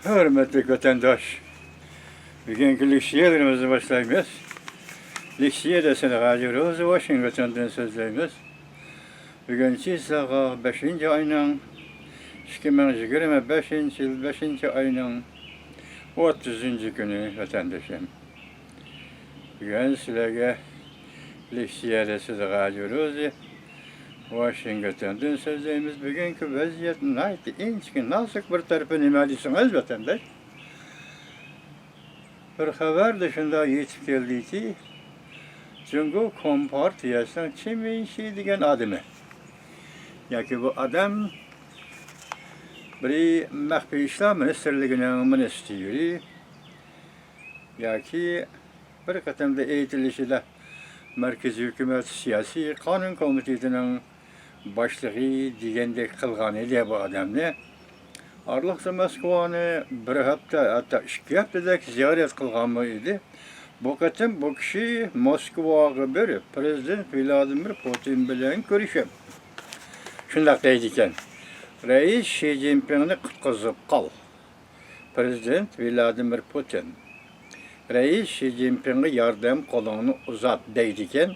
Hürmetli vatandaş, bugünkü liksiyelerimizi başlayımız. Liksiye desene gacırız, Washington'dan sözleyimiz. Bugün çizlağa 5. ayının 2025 yıl 5. ayının 30. günü vatandaşım. Bugün sizlerge liksiye desene gacırız. Washington'dan sözleyimiz. Bugünkü vaziyet neydi? İnçkin nasıl bir tarafı nimeliysiniz vatandaş? Bir haber dışında yetip geldi ki Cumhur Kompartiyası'nın Çimin degan adamı. Yaki bu adam bir Maxfiy İşler Ministerliğinin ministri. Yaki bir katamda eğitilişi Merkezi Hükümet Siyasi Kanun Komitesi'nin başlığı degende kılgan idi bu adamı. Arlıqsa Moskva'nı bir hafta hatta 2 haftadak ziyaret kılgan idi. Bu katam bu kişi Moskva'ya berip Prezident Vladimir Putin bilen görüşüp. Şundaq deydi ekan. Reis Xi Jinpingni qutqizib qol. Prezident Vladimir Putin. Reis Xi Jinpingga yordam qo'lini uzat deydi ekan.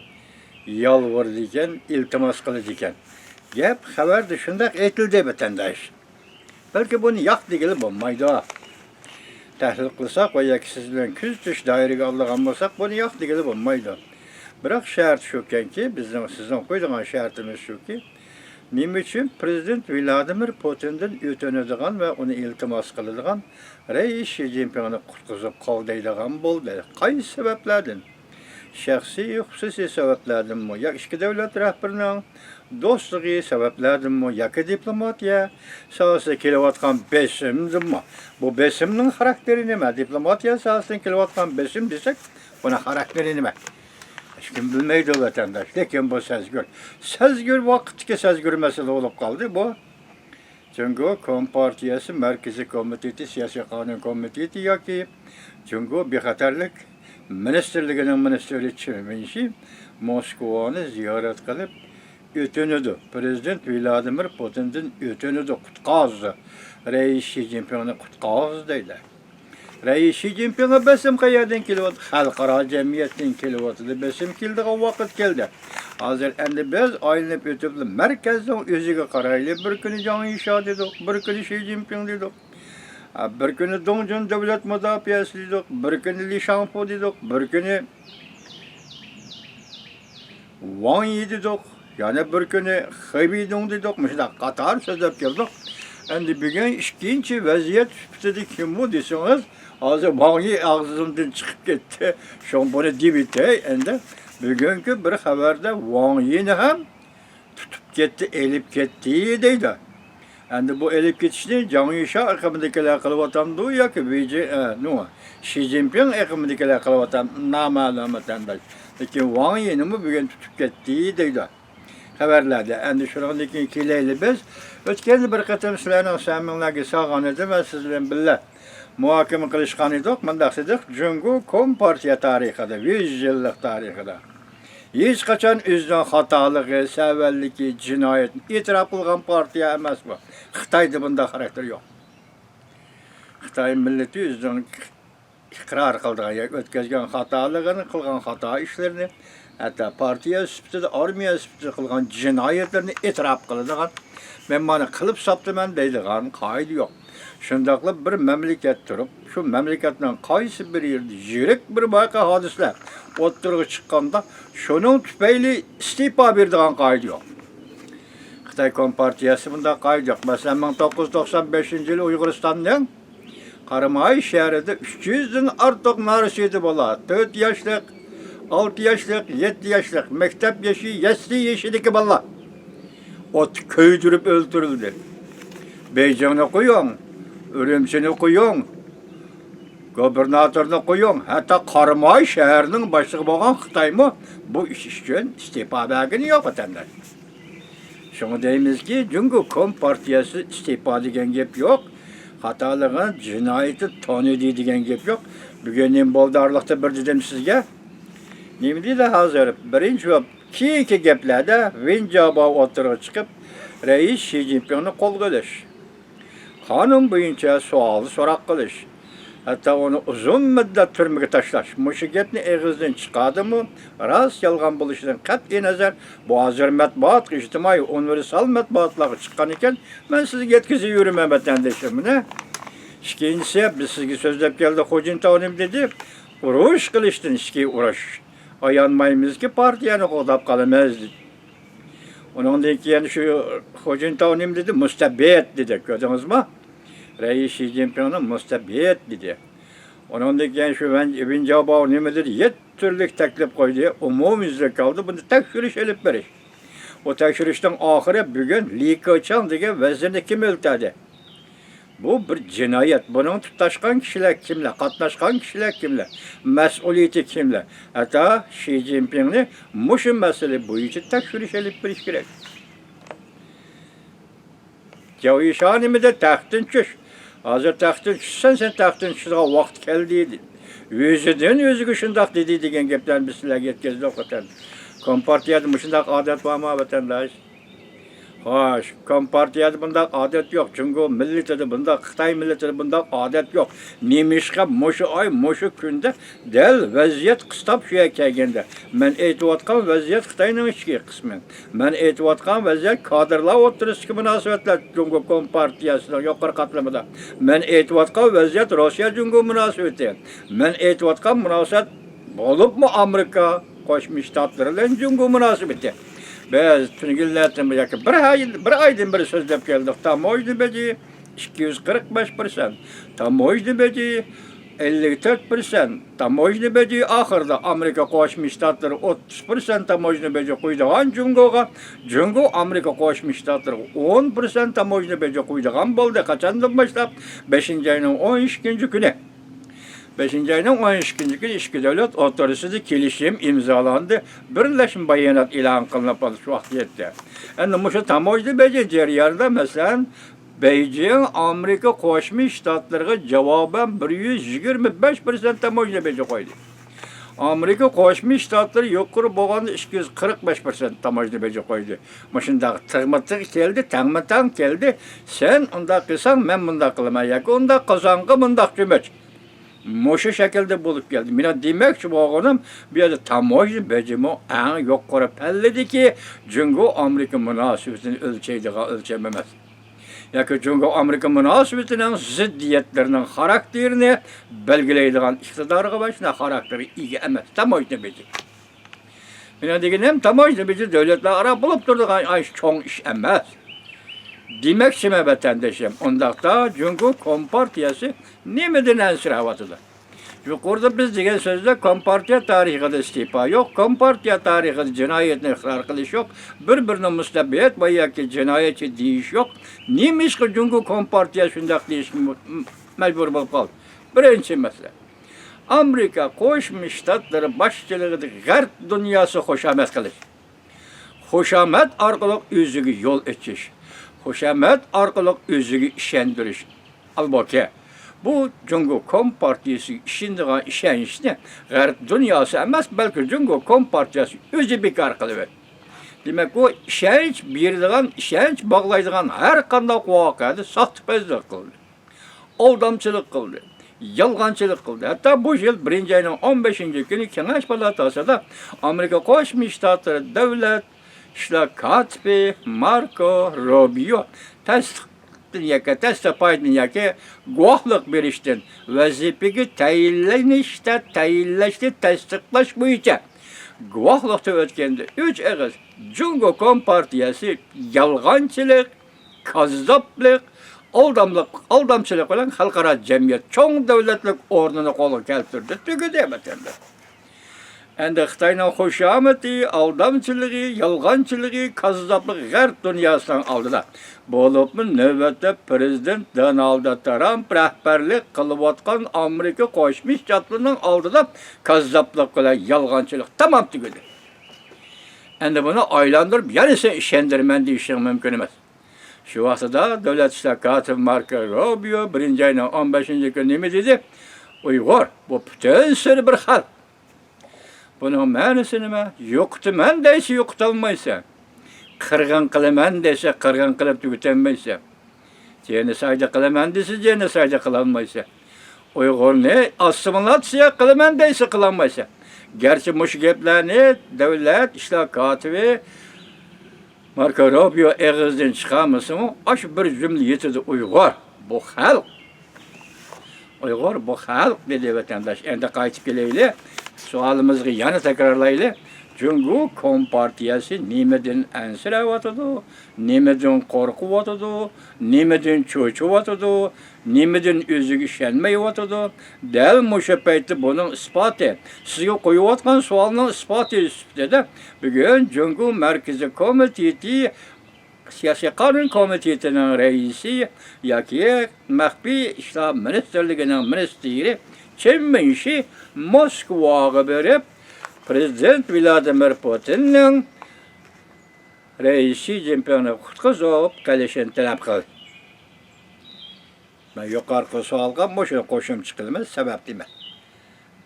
Yalvardı ekan, iltimos qildi ekan. Gap xabarda shundaq aytildi vatandaş. Belki bunu yak degili bo'lmaydi. Tahlil qilsak va yoki siz bilan kuzatish doiraga olgan bo'lsak, buni yoq degili bo'lmaydi. Biroq shart shuki, bizning sizdan qo'ydigan shartimiz shuki, nima uchun Prezident Vladimir Putindan o'tinadigan va uni iltimos qiladigan Reis Xi Jinpingni qutqizib qoldiradigan bo'ldi. Qaysi sabablardan? Shaxsiy, xususiy sabablardanmi? Yoki ikki davlat rahbarining do'stligi sabablardanmi? Yoki diplomatiya sohasida kelayotgan besimdanmi? Bu besimning xarakteri nima? Diplomatiya sohasidan kelayotgan besim desak, buni xarakteri nima? Hech kim bilmaydi vatandaş. Lekin bu sezgür. Sezgür vaqtga sezgür masala bo'lib qoldi bu. Cumhur Kompartiyasi Markaziy Komiteti, Siyosiy Qonun Komiteti yoki Cumhur Bexatarlik Ministerligining ministri Çimin Moskvani ziyorat qilib o'tinadi. Prezident Vladimir Putindan o'tinadi, qutqazdi. Reis Xi Jinpingni qutqazdi deydi. Reis Xi Jinpingga besim qayerdan kelyapti? Xalqaro jamiyatdan kelyapti. Besim keldigan vaqt keldi. Hozir endi biz aylanib o'tib markazdan o'ziga qaraylik. Bir kuni Zhang Yisha dedik, bir kuni Xi Jinping dedik. Bir kuni Dongjun davlat mudofaasi dedik, bir kuni Li Shangfu dedik, bir kuni Wang Yi dedik, yana bir kuni He Bidong dedik. Mesela qator so'zlab keldik. Endi bugun ikkinchi vaziyat sifatida kim bu desangiz, hozir Wang Yi og'zimdan chiqib ketdi. Shu buni debite endi bugungi bir xabarda Wang Yi'ni ham tutib ketdi, elib ketdi deydi. Endi bu elib ketishni Zhang Yisha aqimidagilar qilyapti yoki Xi Jinping aqimidagilar qilyapti noma'lum vatandaş. Lekin Wang Yi'ni bugun tutib ketdi deydi xabarlarda. Endi shundan keyin kelaylik biz. O'tgan bir qatam sizlarning samimlarga sog'an edim va siz bilan birga muhokama qilishgan edik. Bunday dedik, Cumhur Kompartiya tarixida, 100 yillik tarixida hech qachon o'zining xatoligi, savalligi, jinoyat e'tirof qilgan partiya emas bu. Xitoyda bunday xarakter yo'q. Xitoy millati o'zining iqror qilgan, o'tkazgan xatoligini, qilgan xato ishlarini, hatto partiya sifatida, armiya sifatida qilgan jinoyatlarni e'tirof qiladigan, men mana qilib soptaman deydigan qoida yo'q. Shundaqla bir mamlakat turib, shu mamlakatning qaysi bir yerda yirik bir voqea hodisalar o'ttirib chiqqanda, shuning tufayli iste'fo beradigan qoida yo'q. Xitoy Kompartiyasi bunday qoida yo'q. Masalan, 1995-yil Uyg'uristonning Qaramay shahrida 300 dan ortiq norasida bola, 4 yoshlik, 6 yoshlik, 7 yoshlik, maktab yoshi, yasli yoshidagi bolalar ot köydürüp öldürüldü. Beycan'ı koyun, Ürümçi'ni koyun, gubernatörünü koyun, hatta Qaramay şəhərinin başlığı olan Xitay mı bu iş üçün istifa bəgini yok vatandaş. Şunu deyimiz ki, Cumhur Kompartiyası istifa degen gep yok, hatalığın cinayeti tanıdı degen gep yok. Bugün boldarlıqda bir dedim sizge, neymi deydi hazır, birinci ve iki geplerde Vincaba oturuğa çıkıp Reis Xi Jinpingni qo'lga olish. qonun bo'yicha savol so'roq qilish, hatto uni uzun muddat turmaga tashlash. Mushu gapni og'izdan chiqadimi, rost yolg'on bo'lishidan qat'iy nazar, bu hozir matbuot, ijtimoiy universal matbuotlarga chiqqan ekan, men sizga yetkazib yuraman vatandoshim. Ikkinchisi, biz sizga so'zlab keldi, Xo'jintonim dedi, urush qilishdan ishga urush. Ayanmaymizki partiyani qo'llab qolamiz dedi. Ondan keyin shu Xo'jintonim dedi, mustabid dedi, ko'rdingizmi? Rais Xi Jinping'nin mustabid dedi. Ondan keyin shu Ibn Jabbar nima dedi? 7 turli taklif qo'ydi, umumyuzda kaldı, buni tekshirish olib berish. O tekshirishdan oxiri bugun Li Keqiang degan vazirni kim o'ltirdi? Bu bir jinoyat. Bunun tutashgan kishilar kimlar, qatnashgan kishilar kimlar, mas'uliyati kimlar? Hatto Xi Jinpingni mushu masala bo'yicha tekshirish olib berish kerak. Javishonimida taxtdan tush. Hozir taxtdan tushsan, sen taxtdan tushadigan vaqt keldi dedi. O'zidan o'ziga shundoq dedi degan gaplarni biz sizlarga yetkazdik o'qotan. Kompartiyada shundoq odat bormi vatandosh? Xo'sh, kompartiyada bunday odat yo'q. Chunki millatida bunday, Xitoy millatida bunday odat yo'q. Nemishqa mushu oy, mushu kunda dal vaziyat qistab shu kelganda. Men aytayotgan vaziyat Xitoyning ichki qismi. Men aytayotgan vaziyat kadrlar o'tirishga munosabatlar Jungo kompartiyasining yuqori qatlamida. Men aytayotgan vaziyat Rossiya Jungo munosabati. Men aytayotgan munosabat bo'libmi Amerika Qo'shma Shtatlari bilan Jungo munosabati. Biz tungillardan bir aydan beri so'zlab keldik. Tamoyni beji 245%, tamoyni beji 54%, tamoyni beji oxirida Amerika Qo'shma Shtatlari 30% tamoyni beji qo'ydigan Jungoga, Jungo Amerika Qo'shma Shtatlari 10% tamoyni beji qo'ydigan bo'ldi. Qachondan boshlab? 5-oyning 12-kuni. 5-ayning 12-kuni ikki davlat o'rtasida kelishim imzolandı. Birlashma bayonot e'lon qilinib shu vaqt yetdi. Endi mushu tamoyni beji jarayonida masalan Beijing Amerika Qo'shma Shtatlariga javoban 125% tamoyni beji qo'ydi. Amerika Qo'shma Shtatlari yuqori bo'lganda 245% tamoyni beji qo'ydi. Shundaq tig'ma-tig' keldi, tangma-tang keldi. Sen unda qilsang, men bunda qilaman yoki unda qozonga bundaq jo'mach. Mushu shaklda bo'lib keldi. Meni demoqchi bo'lganim, bu yerda tamoyni bejimi eng yuqori palladiki, Jungo Amerika munosabatini o'lchaydigan o'lcham emas. Yoki Jungo Amerika munosabatining ziddiyatlarining xarakterini belgilaydigan iqtidorga va shuna xarakteri ega emas tamoyni beji. Meni deganim tamoyni beji davlatlararo bo'lib turadigan cho'ng ish emas. Demoqchiman vatandoshim, undaqda Jungo kompartiyasi nimadan ansirayotidir? Yuqorida biz degan so'zda kompartiya tarixida iste'fo yo'q, kompartiya tarixida jinoyatni iqror qilish yo'q, bir-birini mustabid va yoki jinoyatchi deyish yo'q. Nima ishqa Jungo kompartiya shundaq deyishga majbur bo'lib qoldi? Birinchi masala. Amerika Qo'shma Shtatlari boshchiligida G'arb dunyosi xushomat qilish. Xushomat orqali o'ziga yo'l ochish. Xushomat orqali o'ziga ishontirish. Albatta, bu Jungo kompartiyasiga ishonadigan ishonchni G'arb dunyosi emas, balki Jungo kompartiyasi o'zi bekor qilib. Demak, bu ishonch beradigan, ishonch bog'laydigan har qanday voqeada soxtapazlik qildi. Aldamchilik qildi. Yolg'onchilik qildi. Hatto bu yil 1-oyning 15-kuni Kengash palatasida Amerika Qo'shma Shtatlari davlat ishlar katibi Marco Rubio tasdiqlaydi guvohlik berishdan vazifaga tayinlashni tasdiqlash bo'yicha guvohlikda o'tganda 3 og'iz Jungo kompartiyasi yolg'onchilik, kazzoblik, aldamchilik bilan xalqaro jamiyat cho'ng davlatlik o'rnini qo'lga keltirdi. Tugadi vatanda. Endi Xitoyning xushamati, aldamchiligi, yolg'onchiligi, kazzobligi G'arb dunyosining oldida. Bo'libmi navbatda prezident Donald Trump rahbarlik qilayotgan Amerika Qo'shma Shtatlarining oldida kazzoblik bilan yolg'onchilik tamom tugadi. Endi buni aylantirib, yana sen ishondirman deyishing mumkin emas. Shu vaqtda davlat ishlar katibi Marco Rubio 1-oyning 15-kuni nima dedi? Uyg'ur, bu butun sir bir xalq. Bunun ma'nosi nima? Yo'qtiman deysa yo'qtolmaysan. Qirg'in qilaman desa qirg'in qilib tugatolmaysan. Jenosayda kılaman dese jenosayda kılanmaysa. Uygurni assimilatsiya kılaman deyse kılanmaysa. Gerçi muş geplerini devlet işler katibi Marco Rubio ağızdan çıkarmasın, aş bir cümle yetidi Uygur. Bu halk. Uygur bu halk dedi vatandaş. Endi qaytib keleyli. Sualımızı yana tekrarlaylı. Çünkü Kompartiyası nimeden ensiravatıdı, nimeden korkuvatıdı, nimeden çoğuçuvatıdı, nimeden özü işenmeyivatıdı. Del müşebbeytti bunun ispatı. Sizge koyuvatkan sualının ispatı üstüde. Bugün çünkü Merkezi Komiteti Siyasi Kanun Komiteti'nin reisi, yaki Mahbi İşler Ministerliği'nin ministeri, Çinmişi Moskova'ya verip, Prezident Vladimir Putin'in reisi Jinping'e kutkazıp kalışını talep kıldı. Ben yukarı sualga boşuna koşum çıkılmaz, sebep değil mi?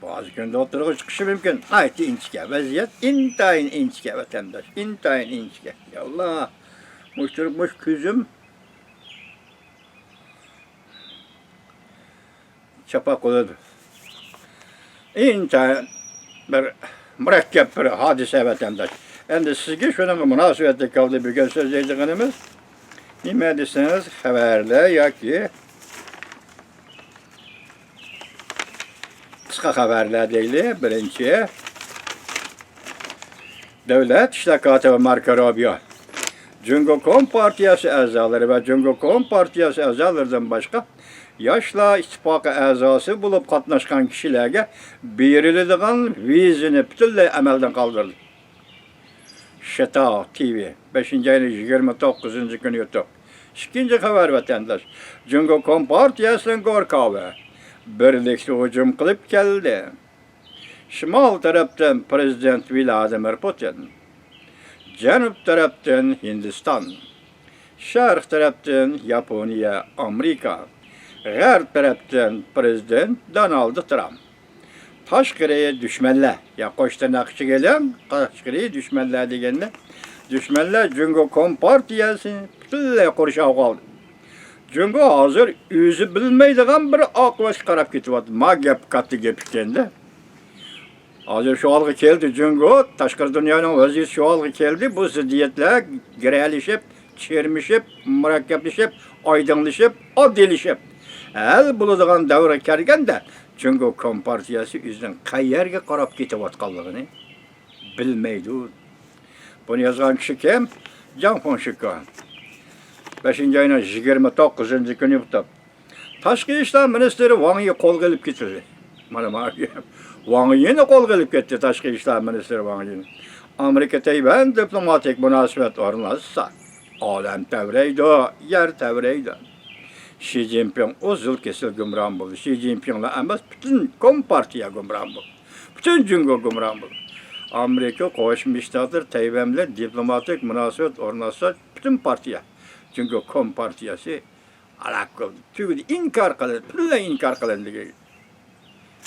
Bazı günde oturup çıkışı mümkün. Haydi inçke, vaziyet intayin inçke vatandaş, intayin inçke. Ya Allah, muşturmuş küzüm, çapak olurdu. İntayin bir mürekkep bir hadise vatandaş. Endi sizge şunun münasebetli kaldı bir gün sözleyeceğiniz. Nime deseniz haberle yaki kısa haberler değil. Birinci devlet İşler Katibi Marco Rubio Cumhur Kompartiyası azaları ve Cumhur Kompartiyası azalarından başka Yaşla İttifakı azası bulup katnaşkan kişilerge berildiğin vizini bütünlüğü emelden kaldırdı. Şeta TV 5. ayın 29. günü YouTube. İkinci haber vatandaş. Cumhur Kompartiyası'nın Gorkavı birlikte hücum kılıp geldi. Şimal taraftan Prezident Vladimir Putin, Canup taraftan Hindistan, Şark taraftan Japonya, Amerika, Garp taraftan Prezident Donald Trump. Taşkırı'ya düşmanlar, ya koştan akışı gelen, Taşkırı'ya düşmanlar degenler. Düşmanlar Cumhur Kompartiyası'nı bütünle kurşağı kaldı. Cumhur hazır yüzü bilmeydiğen bir akvaş karab getiyordu. Ma gep katı gepikende. Hazır şu algı geldi Cumhur, Taşkır dünyanın vaziyeti şu algı geldi. Bu ziddiyetler girelişip, çirmişip, mürekkepleşip, aydınlaşıp, adilişip. El bulduğun davra kergen de Cumhur Kompartiyası yüzden kayerge karab getiyovatkanlığını bilmeydi. Bunu yazan kişi kim? Can Fonşika. 5. ayının 29. günü tutup. Taşkı İşler Ministeri Wang Yi kol gelip getirdi. Wang Yi'ni kol gelip gitti Taşkı İşler Ministeri Wang Yi'ni. Amerika Tayvan diplomatik münasebet ornatsa, alem tevreydi, yer tevreydi. Xi Jinping uzun kesil gümran buldu. Xi Jinping'le emas bütün Kompartiya gümran buldu. Bütün Cumhur gümran buldu. Amerika koşmuştadır Tayvan'la diplomatik münasebet ornatsa bütün partiya. Çünkü Kompartiyası alakalı. Çünkü inkar kılındı. Pülle inkar kılındı.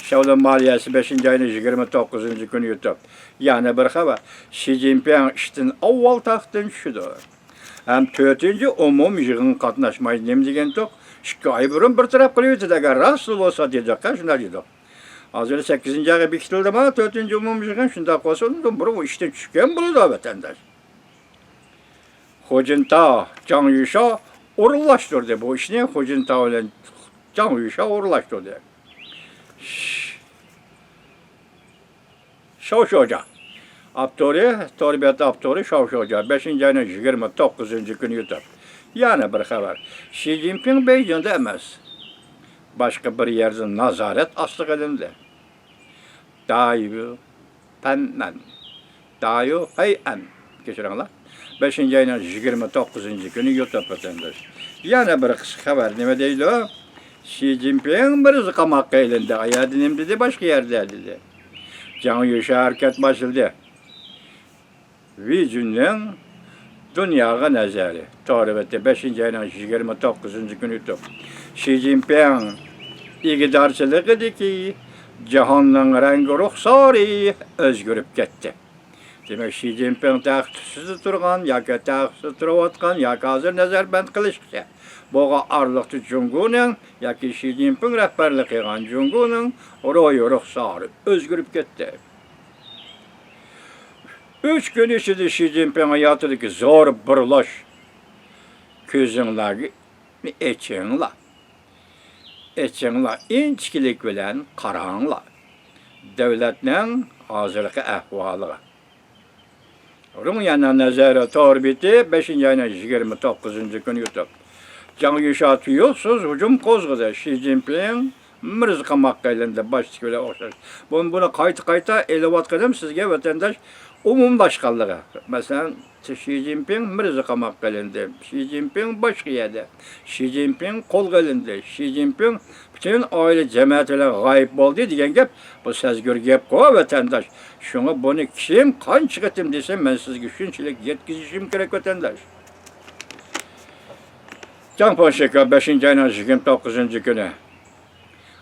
Şavlan maliyesi 5. ayının 29. günü YouTube. Yani bir haber. Xi Jinping işten avval taxtın şudur. Hem 4. umum yığın katnaşmayı nem degen tok. 2 ay burun bir taraf kılıyordu da rasıl olsa diyecek. Şunlar dedik. Hazır 8. ayı bikitildi ama 4. umum yığın şunda koysun. Burun işten çıkan buludu vatandaş. Hojinta Can Yuşa uğurlaştırdı bu işini. Hojinta ile Can Yuşa uğurlaştırdı. Şavşı Hoca. Aptori, Torbiyat Aptori Şavşı Hoca. 5. ayının 29. günü YouTube. Yani bir haber. Xi Jinping Beijing'de emez. Başka bir yerde nazaret aslık edildi. Dayu Penmen. Dayu Heyen. Geçirenler. 5. ayının 29. günü YouTube vatandaş. Yani bir kısa haber ne değil o? Xi Jinping bir zıkamak eylindi. Ayadım dedi başka yerde dedi. Can Yuşa hareket başladı. Vizyonen dünyaya nazarı. Tarihte 5. ayının 29. günü YouTube. Xi Jinping iktidarçılık idi ki cihanın rengi ruhsarı özgürüp gitti. Demek Xi Jinping taxtısız turgan, yoki taxtısız turayotgan, yoki hozir nazarband qilishsa, buga arliqchi Jungoning yoki Xi Jinping rahbarlik qilgan Jungoning ro'yi ruxsari o'zgarib ketdi. 3 gün içinde Xi Jinping hayatındaki zor buruluş ko'zinglarga echinglar. Echinglar inchkilik bilan qaranglar. Davlatning hozirgi ahvoliga. Rumya'nın nazorat orbiti 5-ayning 29 kuni YouTube. Жаңы Yuşat yo'qsiz hujum qo'zg'adi. Xi Jinping mirz qamoqqa ilindi, boshchiga o'xshash. Buni qayta elayotganim sizga vatandosh umumlashganligi. Masalan, Xi Jinping mirz qamoqqa ilindi. Xi Jinping boshqa yerda. Xi Jinping qo'lga ilindi. Xi Jinping bütün oila jamoat bilan g'oyib bo'ldi degan gap bu sezgur gap-ku vatandosh. Shunga buni kim qancha qatim desa, men sizga shunchalik yetkazishim kerak vatandosh. Janponshika 5-ayning 29 kuni.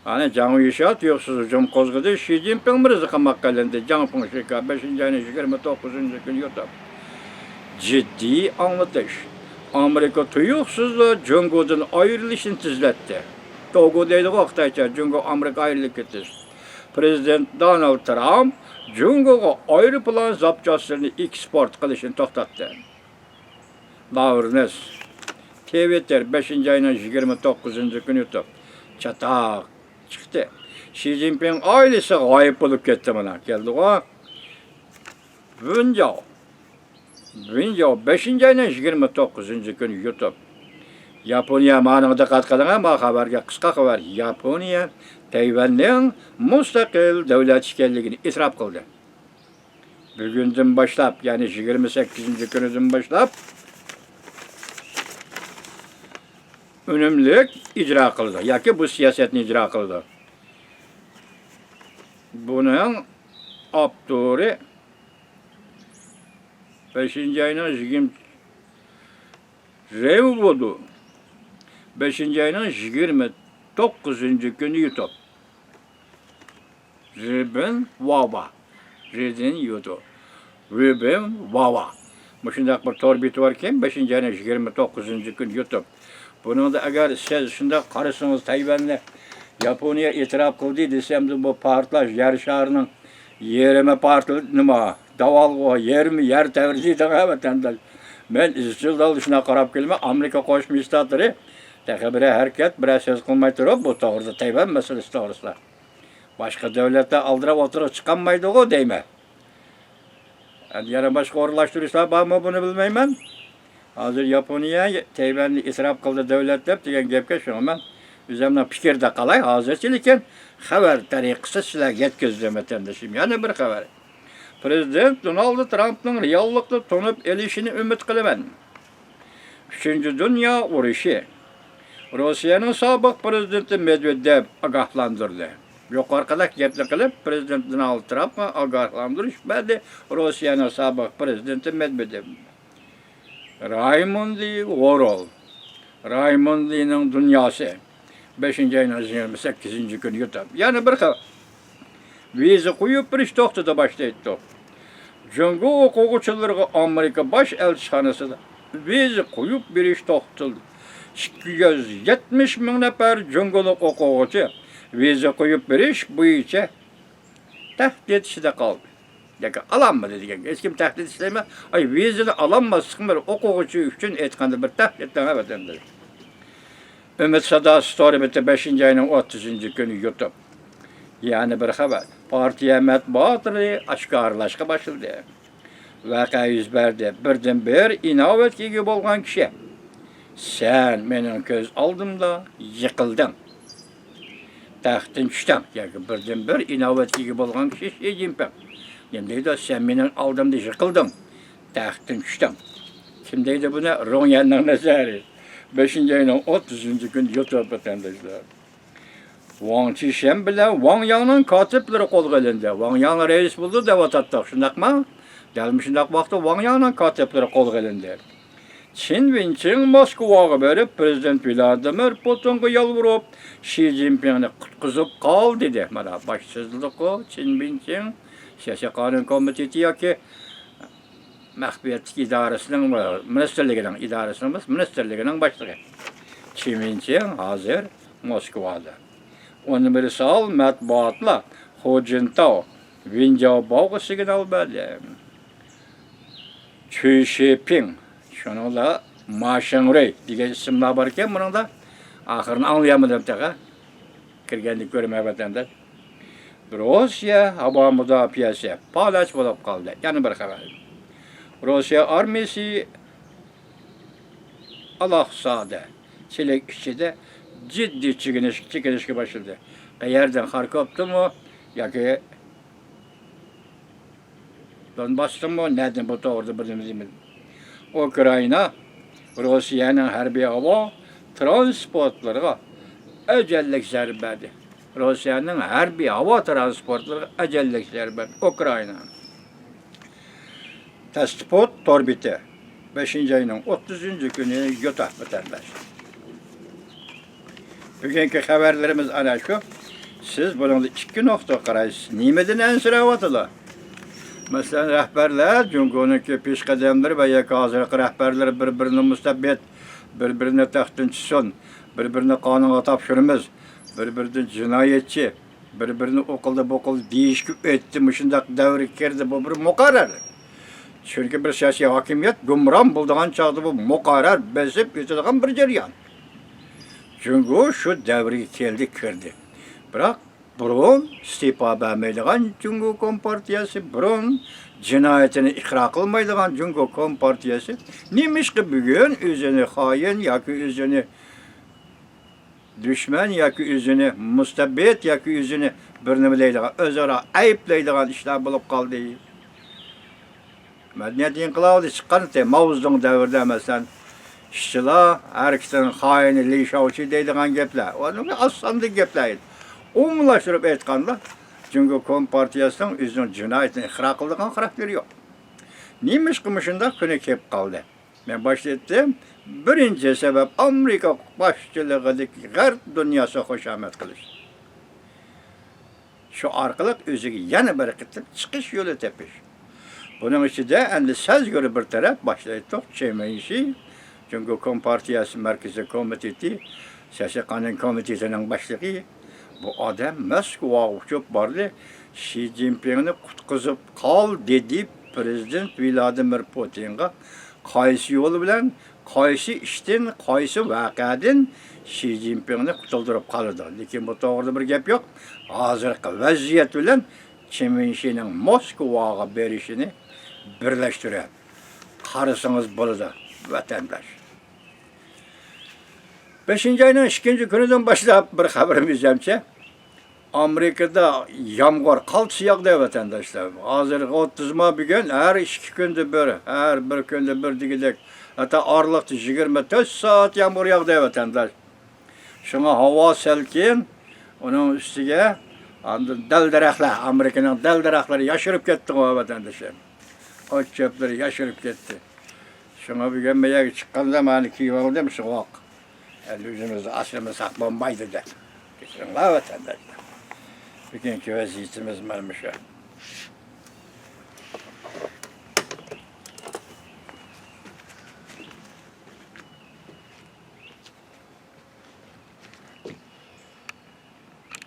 Ana Жаңы Yuşat yo'qsiz hujum qo'zg'adi. Xi Jinping mirzi qamoqqa ilindi. Janponshika 5-ayning 29 kuni yo'tab. Ciddi anlatış. Amerika tuyuqsiz Jungo'dan ayrılışını tizletdi. Togo deydi Xitoycha Jungo Amerika ayrılıp ketdi. Prezident Donald Trump Jungo'ga aeroplan zapçaslarını eksport qilishini to'xtatdi. Lavrnes Twitter 5-ayning 29 kuni yo'tab. Çataq chiqdi. Xi Jinping oilasi g'oyib bo'lib ketdi mana. Keldi-ku. Bunjao 5-ayning 29 kuni YouTube. Yaponiya ma'noda diqqat qiling, bu xabarga qisqa xabar. Yaponiya Tayvanning mustaqil davlat ekanligini e'tirof qildi. Bugundan boshlab, ya'ni 28 kunidan boshlab unumli ijro qildi yoki bu siyosatni ijro qildi. Buning avtori 5-ayning 29 kuni YouTube. Ruben Wawa. Shundaq bir torbit varken 5-ayning 29 kuni YouTube. Buningda agar siz shunda qarasangiz Tayvanni Yaponiya e'tirof qildi desam, bu portlash yer sharining yerimi portlash nima? Davalg'o yermi yer tavridi vatandosh. Men izchil shuna qarab kelma Amerika Qo'shma Shtatlari taqabira harakat bir so'z qilmay turib bu to'g'rida Tayvan masalasi to'g'risida. Boshqa davlatlar aldirab o'tirib chiqolmaydi-ku deyman. Yana boshqa o'rlashtirishlar bormi buni bilmayman. Hozir Yaponiya Tayvanni e'tirof qildi davlat deb degan gapga sho'man o'zimning fikrda qalay hozircha lekin xabar tariqasida sizlarga yetkazdim vatandoshim. Yana bir xabar. Prezident Donald Trump'ning reallikni tunib elishini umid qilaman. 3-Dünya urushi. Rossiyaning sobiq prezidenti Medvedev ogohlantirdi. Yuqorqidek gapni qilib, prezident Donald Trump'ni ogohlantirishmadi. Rossiyaning sobiq prezidenti Medvedev. Raymondining dunyosi 5-ayning 28 kuni YouTube. Yana bir xabar. Viza qo'yib berish to'xtatdi boshlaydi. Jungo o'quvchilariga Amerika bosh elchixonasida viza qo'yib berish to'xtatildi. 270 ming nafar jungolik o'quvchi viza qo'yib berish bo'yicha tahdid ichida qoldi. Yoki alanmadı degan. Hech kim tahdid ishlaymi? Ay vizani alanmaslikmi o'quvchi uchun aytganda bir tahdiddan vatandosh. Umid Sadosi Storimeti 5-ayning 30 kuni YouTube. Yani bir xabar. Partiya matbuotini oshkorlashga boshladi. Voqea yuz berdi. Birdan-bir inovatga ega bo'lgan kishi. Sen mening ko'z oldimda yiqilding. Taxtdan tushding. Yoki birdan-bir inovatga ega bo'lgan kishi Xi Jinping. Kim deydi, sen mening oldimda yiqilding. Taxtdan tushding. Kim deydi buni? Rumya'ning nazari. 5-ayning 30 kuni YouTube vatandoshlar. Wang Qishan bilan Wang Yangning kotiblari qo'lga olindi. Wang Yang rais bo'ldi deb o'tadi. Shundaqmi? Dalmi shundaq vaqtda Wang Yangning kotiblari qo'lga olindi. Qin Jinping Moskvaga borib prezident Vladimir Putinga yolvorib, Xi Jinpingni qutqizib qol dedi. Mana bosh so'zliqo Qin Jinping siyosiy qonun komiteti yoki Məxfiyyətlik İdarəsinin ministerliğinin idarəsinin ministerliğinin başlığı. Çiminçin hazır Moskvada. Onun birisi al mətbuatla Hojintao Vinjabao signal verdi. Xi Jinping şununla Ma Xiangray diye isimler varken bunun da ahırını anlayamadım tabi. Kirgenlik görmeye vatandaş. Rusya hava müdafiası palaç bulup kaldı. Yani bir haber. Rusya armisi Al-Aqsa'da, Çilek içinde ciddi çekilişki başladı. Yerden Kharkov'tu mu, ya ki Donbass'tı mı, nereden bu doğru bilmiyorum. Ukrayna, Rusya'nın harbi hava transportları öcellik zərbədi. Rusya'nın harbi hava transportları öcellik zərbədi. Ukrayna. Tespot Torbiti 5. ayının 30. günü Yuta vatandaş. Bugünkü haberlerimiz ana şu. Siz bunun iki nokta karayız. Nimedin ensiravatı. Mesela rehberler, Cumhur'un pişkademleri ve yakazırlık rehberleri birbirine müstebbet, birbirine tahtinçison, birbirine kanuna tapşırmaz, birbirine cinayetçi, birbirine okulda bokul değişik etti, mışındak devri kerdi, bu bir mukarrer. Çünkü bir siyasi hakimiyet gümran bulduğun çağda bu mukarrer bezip yüzüldüğün bir ceryan. Çünkü şu devri keldi kirdi. Bırak burun istifa vermeydiğin Cumhur Kompartiyası, burun cinayetini ikra kılmaydiğin Cumhur Kompartiyası, neymiş ki bugün üzerine hain, ya ki üzerine düşman, ya ki üzerine müstebbet, ya ki üzerine birnimleydiğin, özara ayıplaydiğin işler bulup kaldı. Medeniyet inkılabı çıkan Mavuz'un devirde mesela işçiler, herkesin haini, lişavçı deydiğin gepler. Onun aslandı gepler. Umlaştırıp etkanlar. Çünkü Kompartiyasının üzerine cinayetini ikra kıldığın karakteri yok. Neymiş kımışında küne kep kaldı. Ben başlattım. Birinci sebep Amerika başçılığındaki garp dünyası hoşamet kılış. Şu arkalık özüge yana bereketli çıkış yolu tepiş. Bunun için de endi söz göre bir taraf başlayıp çemeyi. Çünkü Kompartiyası Merkezi Komiteti, Siyasi Kanun Komitesi'nin başlığı, bu adam Moskova uçup vardı, Xi Jinping'ini kutkuzup kal dedi Prezident Vladimir Putin'e kaysi yolu bilen, kaysi işten, kaysi vakadan Xi Jinping'ini kutuldurup kalırdı. Lakin bu doğru bir gep yok. Hazırki vaziyet bilen Çemenşi'nin Moskova'ya verişini birleştiren. Karısınız burada vatandaş. 5. ayının 2. gününden başlayıp bir haberimiz yemçe. Amerika'da yağmur kalçı yağdı vatandaşlar. Hazır 30 bir gün, her 2 günde bir, her bir günde bir digidek. Hatta aralıkta 24 saat yağmur yağdı vatandaş. Şuna hava selkin, onun üstüge deldiraklar, Amerika'nın deldirakları yaşırıp gitti o vatandaşlar. O çöpleri yaşırıp gitti. Şuna bir gün meğer çıkan zamanı ki yolda mı soğuk? Yani yüzümüzde asrımızsak bombaydı da. Geçirin la vatandaşlar. Bugünkü vaziyetimiz varmış o.